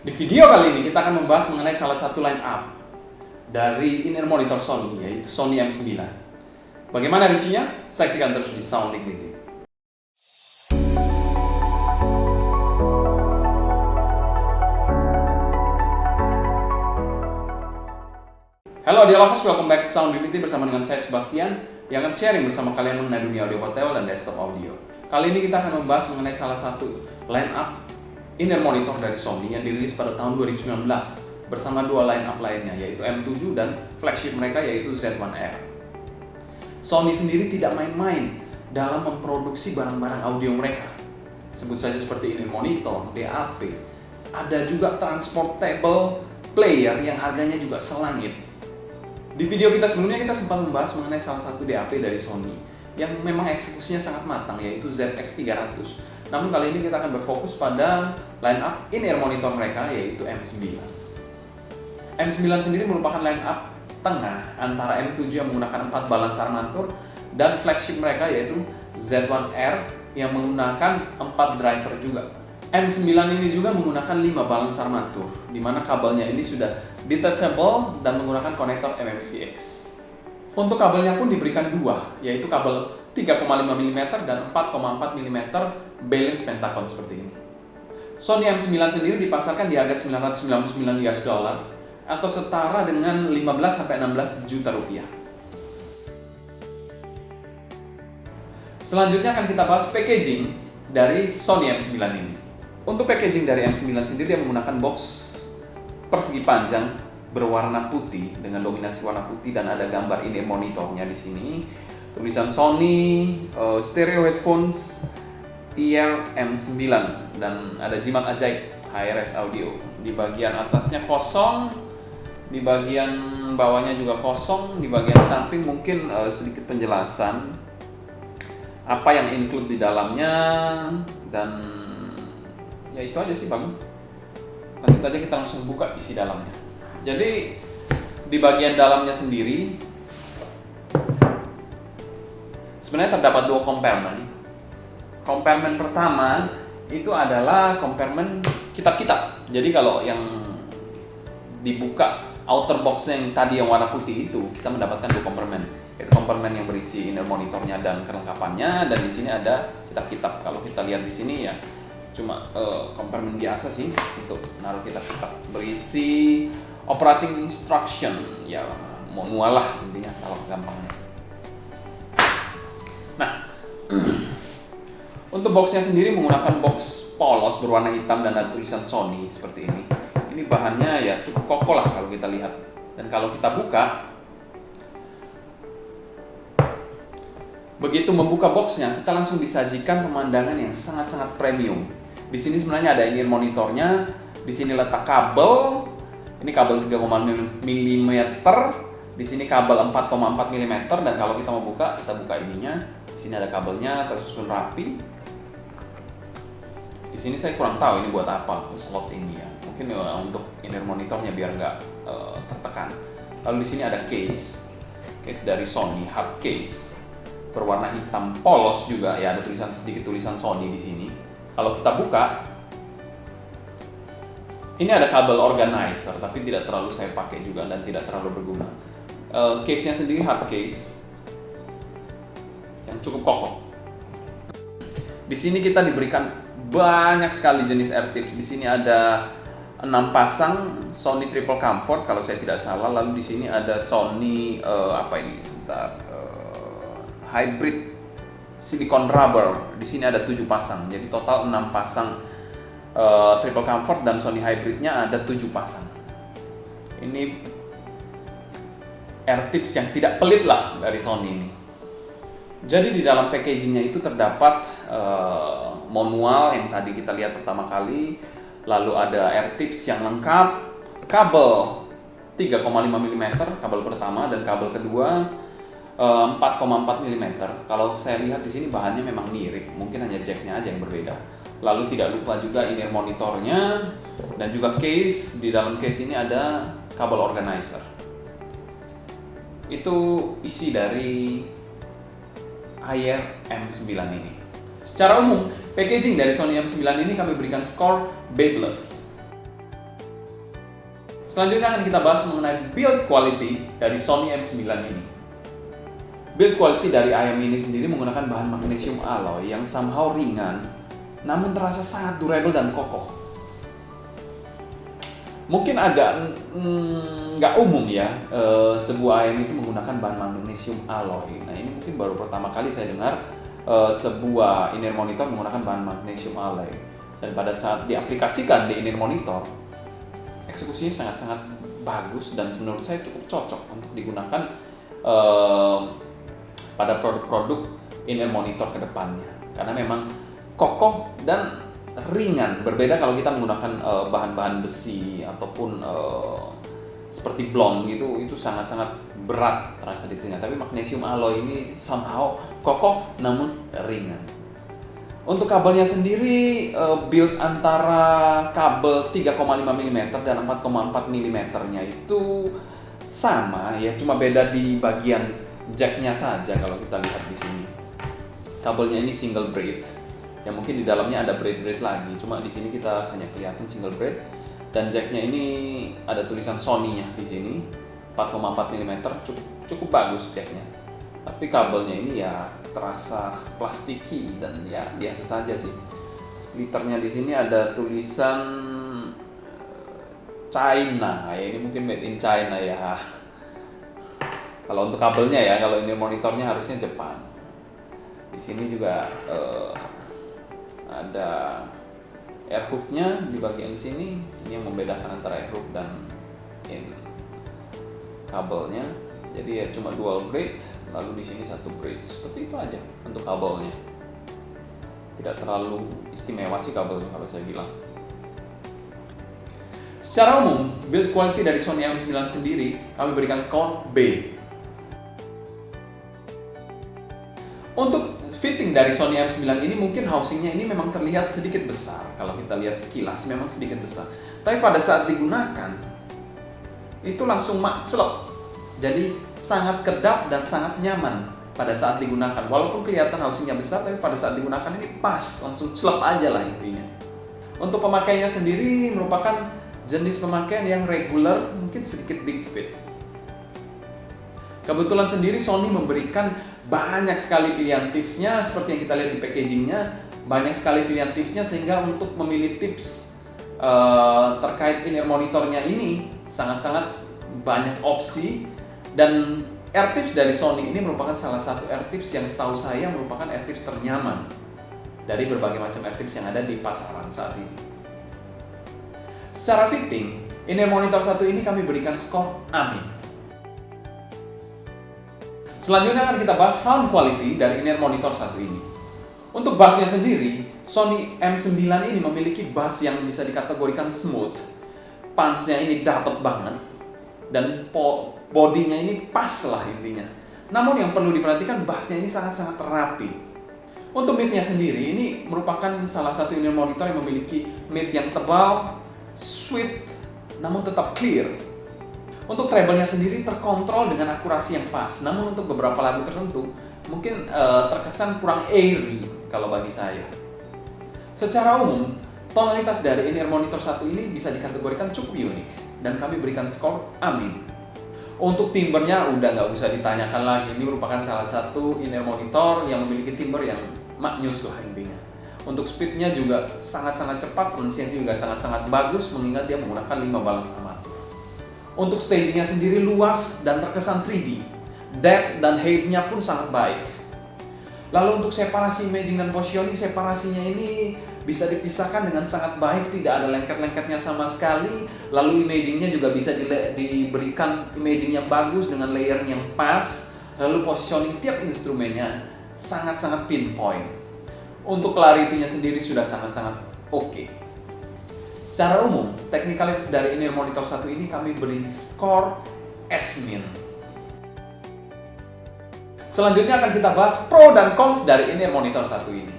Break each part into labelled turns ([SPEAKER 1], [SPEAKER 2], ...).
[SPEAKER 1] Di video kali ini kita akan membahas mengenai salah satu line up dari in-ear monitor Sony, yaitu Sony M9. Bagaimana reviewnya? Saksikan terus di Sound Dignity. Halo Audio Lovers, welcome back to Sound Dignity bersama dengan saya Sebastian yang akan sharing bersama kalian mengenai dunia audio portable dan desktop audio. Kali ini kita akan membahas mengenai salah satu line up in-ear monitor dari Sony yang dirilis pada tahun 2019 bersama dua line up lainnya, yaitu M7 dan flagship mereka yaitu Z1R. Sony sendiri tidak main-main dalam memproduksi barang-barang audio mereka. Sebut saja seperti in-ear monitor, DAP, ada juga transportable player yang harganya juga selangit. Di video kita sebelumnya kita sempat membahas mengenai salah satu DAP dari Sony yang memang eksekusinya sangat matang, yaitu ZX300. Namun kali ini kita akan berfokus pada line up in-ear monitor mereka yaitu M9. M9 sendiri merupakan line up tengah antara M7 yang menggunakan 4 balance armatur dan flagship mereka yaitu Z1R yang menggunakan 4 driver juga. M9 ini juga menggunakan 5 balance armatur, di mana kabelnya ini sudah detachable dan menggunakan konektor MMCX. Untuk kabelnya pun diberikan dua, yaitu kabel 3,5 mm dan 4,4 mm balance pentacon seperti ini. Sony M9 sendiri dipasarkan di harga $999 atau setara dengan 15-16 juta rupiah. Selanjutnya akan kita bahas packaging dari Sony M9 ini. Untuk packaging dari M9 sendiri dia menggunakan box persegi panjang berwarna putih dengan dominasi warna putih dan ada gambar in-ear monitornya di sini. Tulisan Sony, stereo headphones, ear M9 dan ada jimat ajaib HRS audio. Di bagian atasnya kosong, di bagian bawahnya juga kosong, di bagian samping mungkin sedikit penjelasan apa yang include di dalamnya dan ya itu aja sih Bang. Lanjut aja kita langsung buka isi dalamnya. Jadi di bagian dalamnya sendiri sebenarnya terdapat dua kompartemen. Kompartemen pertama itu adalah kompartemen kitab-kitab. Jadi kalau yang dibuka outer box yang tadi yang warna putih itu, kita mendapatkan dua kompartemen. Itu kompartemen yang berisi in-ear monitornya dan kelengkapannya, dan di sini ada kitab-kitab. Kalau kita lihat di sini ya cuma kompartemen biasa sih untuk naruh kitab-kitab, berisi operating instruction, ya manual lah intinya kalau gampangnya. Nah, untuk boxnya sendiri menggunakan box polos berwarna hitam dan ada tulisan Sony seperti ini. Ini bahannya ya cukup kokoh lah kalau kita lihat. Dan kalau kita buka, begitu membuka boxnya, kita langsung disajikan pemandangan yang sangat-sangat premium. Di sini sebenarnya ada in-ear monitornya, di sini letak kabel. Ini kabel 3,5 mm, di sini kabel 4,4 mm, dan kalau kita mau buka, kita buka ininya. Di sini ada kabelnya tersusun rapi. Di sini saya kurang tahu ini buat apa slot ini ya. Mungkin untuk in-ear monitornya biar nggak tertekan. Lalu di sini ada case dari Sony, hard case berwarna hitam polos juga ya, ada sedikit tulisan Sony di sini. Kalau kita buka, ini ada kabel organizer, tapi tidak terlalu saya pakai juga dan tidak terlalu berguna. Case-nya sendiri hard case yang cukup kokoh. Di sini kita diberikan banyak sekali jenis ear tips. Di sini ada 6 pasang Sony Triple Comfort kalau saya tidak salah. Lalu di sini ada Sony hybrid silicone rubber. Di sini ada 7 pasang. Jadi total 6 pasang Triple Comfort dan Sony hybridnya ada 7 pasang. Ini air tips yang tidak pelit lah dari Sony ini. Jadi di dalam packagingnya itu terdapat manual yang tadi kita lihat pertama kali, lalu ada air tips yang lengkap, kabel 3,5 mm kabel pertama dan kabel kedua 4,4 mm. Kalau saya lihat di sini bahannya memang mirip, mungkin hanya jacknya aja yang berbeda. Lalu tidak lupa juga in-ear monitornya dan juga case. Di dalam case ini ada kabel organizer. Itu isi dari IR M9 ini. Secara umum, packaging dari Sony M9 ini kami berikan skor B+. Selanjutnya akan kita bahas mengenai build quality dari Sony M9 ini. Build quality dari IM ini sendiri menggunakan bahan magnesium alloy yang somehow ringan, namun terasa sangat durable dan kokoh. Mungkin agak nggak umum ya, sebuah IM itu menggunakan bahan magnesium alloy. Nah ini mungkin baru pertama kali saya dengar sebuah in-ear monitor menggunakan bahan magnesium alloy. Dan pada saat diaplikasikan di in-ear monitor, eksekusinya sangat-sangat bagus dan menurut saya cukup cocok untuk digunakan pada produk-produk in-ear monitor ke depannya. Karena memang kokoh dan ringan, berbeda kalau kita menggunakan bahan-bahan besi ataupun seperti blond gitu, itu sangat-sangat berat terasa di telinga. Tapi magnesium alloy ini somehow kokoh namun ringan. Untuk kabelnya sendiri, build antara kabel 3,5 mm dan 4,4 mm-nya itu sama ya, cuma beda di bagian jacknya saja kalau kita lihat di sini. Kabelnya ini single braid, ya mungkin di dalamnya ada braid lagi, cuma di sini kita hanya kelihatan single braid. Dan jacknya ini ada tulisan Sony-nya di sini, 4,4 mm, cukup bagus jacknya. Tapi kabelnya ini ya terasa plastiki dan ya biasa saja sih. Splitternya di sini ada tulisan China, ya ini mungkin made in China ya. Kalau untuk kabelnya ya, kalau ini monitornya harusnya Jepang. Di sini juga ada air hook-nya di bagian sini. Ini yang membedakan antara air hook dan kabelnya. Jadi ya cuma dual braid, lalu di sini satu braid. Seperti itu aja untuk kabelnya. Tidak terlalu istimewa sih kabelnya kalau saya bilang. Secara umum, build quality dari Sony M9 sendiri kami berikan skor B. Untuk fitting dari Sony M9 ini mungkin housingnya ini memang terlihat sedikit besar. Kalau kita lihat sekilas memang sedikit besar. Tapi pada saat digunakan itu langsung celok. Jadi sangat kedap dan sangat nyaman pada saat digunakan. Walaupun kelihatan housingnya besar, tapi pada saat digunakan ini pas, langsung celok aja lah intinya. Untuk pemakaiannya sendiri merupakan jenis pemakaian yang regular, mungkin sedikit big fit. Kebetulan sendiri Sony memberikan banyak sekali pilihan tipsnya, seperti yang kita lihat di packagingnya, banyak sekali pilihan tipsnya sehingga untuk memilih tips terkait in-ear monitornya ini sangat-sangat banyak opsi. Dan AirTips dari Sony ini merupakan salah satu AirTips yang setahu saya merupakan AirTips ternyaman dari berbagai macam AirTips yang ada di pasaran saat ini. Secara fitting, in-ear monitor satu ini kami berikan skor amin. Selanjutnya akan kita bahas sound quality dari in-ear monitor satu ini. Untuk bassnya sendiri, Sony M9 ini memiliki bass yang bisa dikategorikan smooth. Punch-nya ini dapet banget dan bodinya ini pas lah intinya. Namun yang perlu diperhatikan, bassnya ini sangat-sangat rapi. Untuk mid-nya sendiri, ini merupakan salah satu in-ear monitor yang memiliki mid yang tebal, sweet, namun tetap clear. Untuk treble-nya sendiri terkontrol dengan akurasi yang pas. Namun untuk beberapa lagu tertentu, mungkin terkesan kurang airy kalau bagi saya. Secara umum, tonalitas dari in-ear monitor satu ini bisa dikategorikan cukup unik dan kami berikan skor amin. Untuk timbernya udah nggak usah ditanyakan lagi, ini merupakan salah satu in-ear monitor yang memiliki timber yang maknyus lah intinya. Untuk speednya juga sangat-sangat cepat, range-nya juga sangat-sangat bagus mengingat dia menggunakan 5 balance armatur. Untuk stagingnya sendiri luas dan terkesan 3D, depth dan height-nya pun sangat baik. Lalu untuk separasi imaging dan positioning, separasinya ini bisa dipisahkan dengan sangat baik, tidak ada lengket-lengketnya sama sekali. Lalu imagingnya juga bisa diberikan imaging yang bagus dengan layer yang pas. Lalu positioning tiap instrumennya sangat-sangat pinpoint. Untuk clarity-nya sendiri sudah sangat-sangat oke. Secara umum, technicalities dari in-ear monitor satu ini kami beri skor S-. Selanjutnya akan kita bahas pro dan cons dari in-ear monitor satu ini.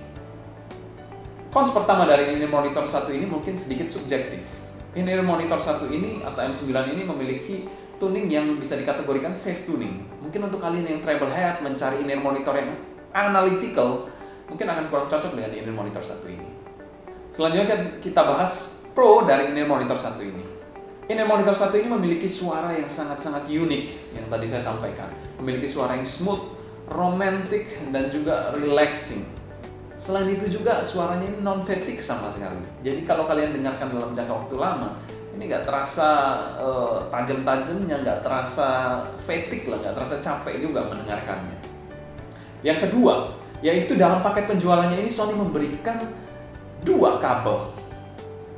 [SPEAKER 1] Cons pertama dari in-ear monitor satu ini mungkin sedikit subjektif. In-ear monitor satu ini atau M9 ini memiliki tuning yang bisa dikategorikan safe tuning. Mungkin untuk kalian yang treble head mencari in-ear monitor yang analytical, mungkin akan kurang cocok dengan in-ear monitor satu ini. Selanjutnya kita bahas pro dari in-ear monitor satu ini. In-ear monitor satu ini memiliki suara yang sangat-sangat unik yang tadi saya sampaikan. Memiliki suara yang smooth, romantic, dan juga relaxing. Selain itu juga suaranya ini non-fatigue sama sekali. Jadi kalau kalian dengarkan dalam jangka waktu lama, ini nggak terasa tajam-tajamnya, nggak terasa fatigue lah, nggak terasa capek juga mendengarkannya. Yang kedua, yaitu dalam paket penjualannya ini Sony memberikan 2 kabel.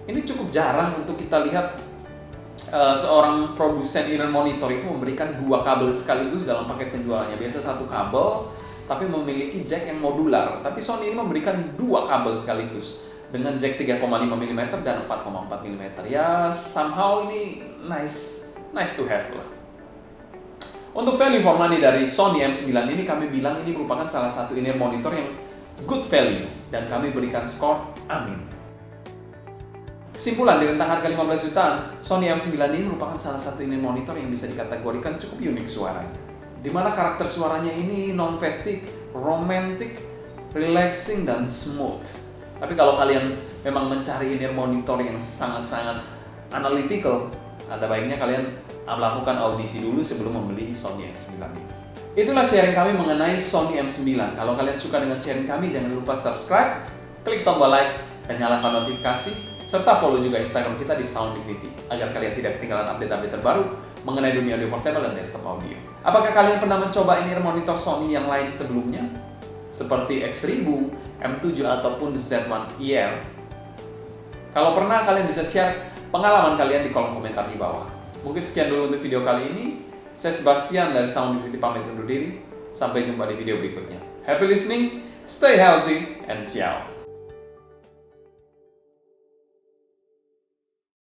[SPEAKER 1] Ini cukup jarang untuk kita lihat seorang produsen in-ear monitor itu memberikan 2 kabel sekaligus dalam paket penjualannya. Biasa 1 kabel, tapi memiliki jack yang modular. Tapi Sony ini memberikan 2 kabel sekaligus dengan jack 3,5 mm dan 4,4 mm. Ya, somehow ini nice to have lah. Untuk value for money dari Sony M9 ini kami bilang ini merupakan salah satu in-ear monitor yang good value dan kami berikan skor amin. Kesimpulan, di rentang harga 15 jutaan, Sony M9 ini merupakan salah satu in-ear monitor yang bisa dikategorikan cukup unik suaranya. Di mana karakter suaranya ini non-fatigue, romantic, relaxing, dan smooth. Tapi kalau kalian memang mencari in-ear monitor yang sangat-sangat analytical, ada baiknya kalian melakukan audisi dulu sebelum membeli Sony M9 ini. Itulah sharing kami mengenai Sony M9. Kalau kalian suka dengan sharing kami, jangan lupa subscribe, klik tombol like, dan nyalakan notifikasi, serta follow juga Instagram kita di Sound Dignity agar kalian tidak ketinggalan update-update terbaru mengenai dunia audio portable dan desktop audio. Apakah kalian pernah mencoba in-ear monitor Sony yang lain sebelumnya? Seperti X1000, M7 ataupun Z1-ER? Kalau pernah, kalian bisa share pengalaman kalian di kolom komentar di bawah. Mungkin sekian dulu untuk video kali ini. Saya Sebastian dari Sound Dignity pamit undur diri. Sampai jumpa di video berikutnya. Happy listening, stay healthy, and ciao!